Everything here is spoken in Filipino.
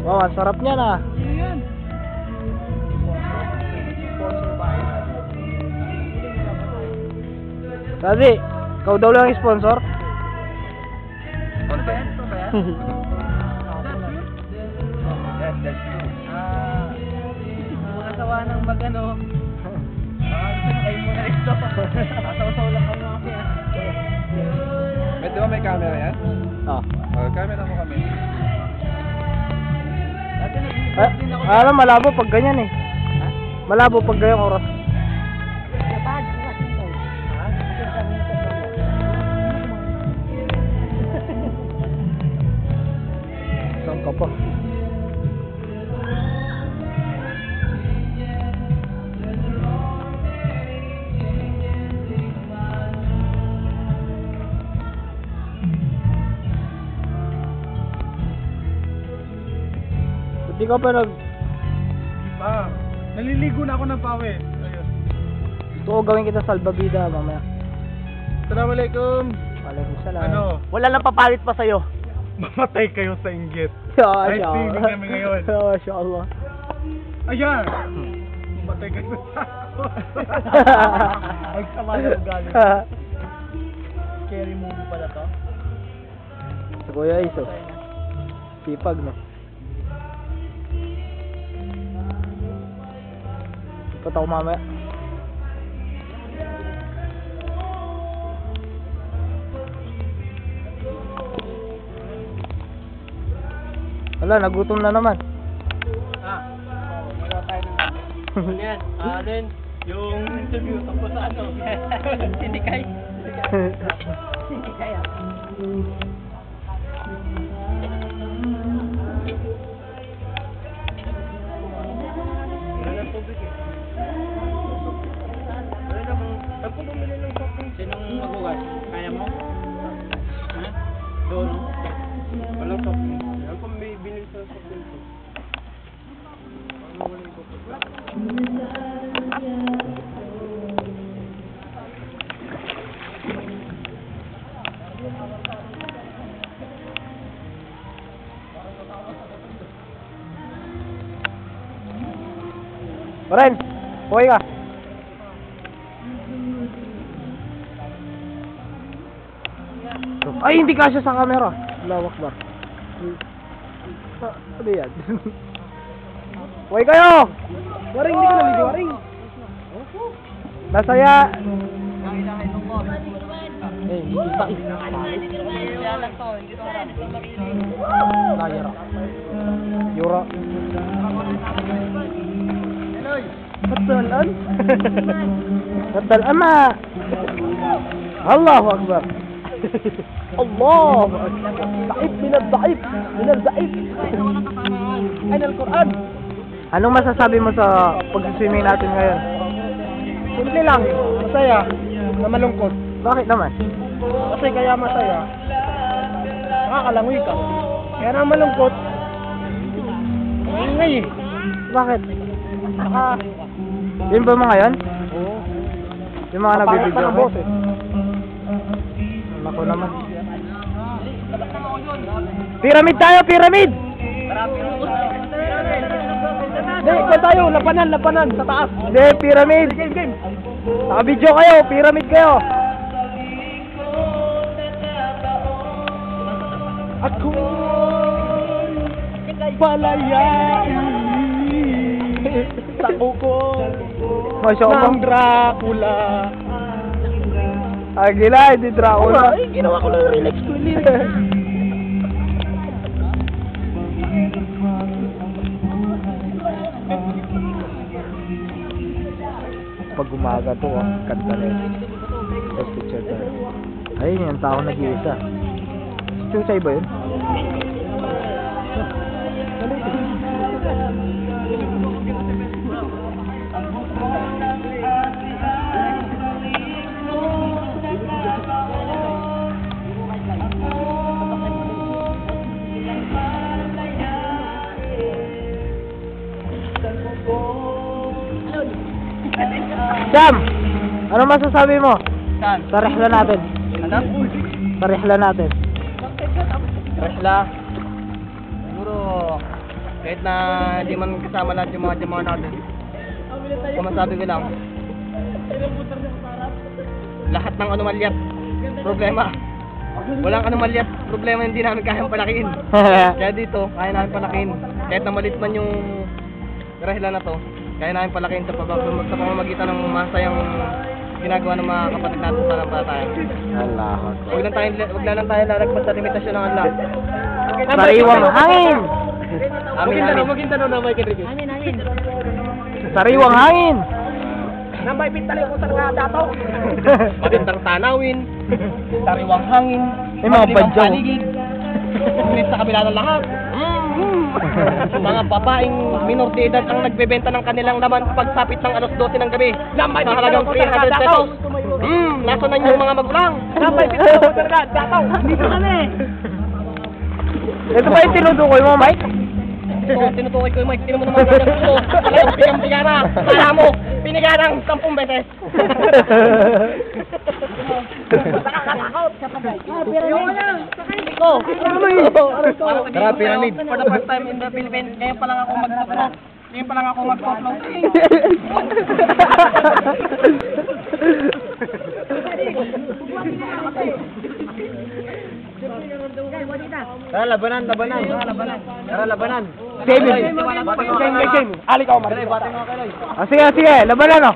Wow, ang sarap niya na. Yan. Daddy, ikaw daw lang yung sponsor? Ano ba yan? Ito ba yan? That's you. Makasawa ng mag-ano. Kayo muna rito. Kasaw-saw lang kami kasi. Di ba may camera yan? Oh. Camera mo kami. Dati nag-iipot din ako. Alam, malabo pag ganyan eh. Malabo pag ganyang oras. Saan ka pa? Hindi ka pa nag... Naliligo na ako ng pawe. Ayun. Gusto ko gawin kita salbabida mamaya. Assalamualaikum. Waalaikumsalam. Ano? Wala nang papalit pa sa'yo. Mamatay kayo sa inggit. Ay, streaming kami ngayon. Mashallah. Ayan! Mamatay kayo sa ako. Ang sama na ugali. Scary movie pala to. Sa Kuya Iso. Sipag no. Ikot ako mamaya. Wala, nagutom na naman. Magawa tayo ng... Ano yan? Ano yun? Yung interview tapos ano? Sinikay. Sinikay ah. Sinong magugas? Kaya mo? Ha? Doon? Walang soft drink. Ano kung may binili sa soft drink? Ano wala yung soft drink? Ren, buhay ka. Ay, hindi kasya sa camera. Allahu Akbar. Ano yan? Buhay kayo! Waring, hindi ka naligo, waring. Nasaya. Eh, hindi pa Layera. Yura. Natalan? Natalan ma. Allahu Akbar. Allah. Daif min al-daif. Min al-daif. Ayun al-Quran. Anong masasabi mo sa pag-swimming natin ngayon? Simple lang. Masaya. Na malungkot. Bakit naman? Kasi kaya masaya. Nakakalangoy ka. Kaya na malungkot. Ingay eh. Bakit? Saka... Yun ba mga yan? Oo. Yung mga nabibidyo Kapangit pa ng ko? boses. Ako naman. Pyramid tayo, pyramid! Hindi, ikaw tayo. Lapanan. Sa taas. Hindi, pyramid! Game. Nakabidyo kayo, pyramid kayo! Ako palayain sa kuko Masya Allah. ng Dracula. Agila, hindi Dracula. Ay, ginawa ko lang relax ko yung lyrics. Pag umaga to, kanta rin. Tapos picture tayo. Ayun yung tao nag-iisa. Chusay ba yun? Sam! Ano masasabi mo? Saan? Sa rehla natin. Ano? Sa rehla natin. Rehla. Siguro Kahit na hindi man kasama lahat yung mga jamaw natin. Kung masabi ko lang, lahat ng anomalyat, problema. Walang anomalyat, problema hindi namin kayang palakihin. Kaya dito, kaya namin palakihin. Kahit na malit man yung rahilan na to, kaya namin palakihin sa pamamagitan ng masayang ginagawa ng mga kapatid natin sa Nanampalataya. Allah. Huwag lang tayo lalagpas sa limitasyon ng Allah. Sariwang hangin! Amin. Maghintano na Mike Enriquez. Sariwang hangin! Nambay pintali ko sa dato. Magandang tanawin, sariwang hangin, May mga madilim ang badyaw. paligid. Ngunit sa kabila ng lahat, mga babaeng minor de edad ang nagbebenta ng kanilang laman pagsapit ng alas 12 ng gabi. Sa halagang 300 pesos. Nasaan yung mga magulang? Nambay pintali ko sa dato. Dito kami. Ito ba yung tinutukoy mo, Mike? Ito, tinutukoy ko yung mic. Tinan mo naman ganyan ko. Talagang pinigana. Kala mo, piniganang 10 beses. Nakakatakot. Yung lang. Sakayin ko. Tara, pyramid. For the first time in the Philippines, ngayon pa lang ako mag-toplo. Ngayon pa lang ako mag-toplo. Tara, labanan. Tara, labanan. Game. Game. Ali ka, Omar. Sige, labanan, oh.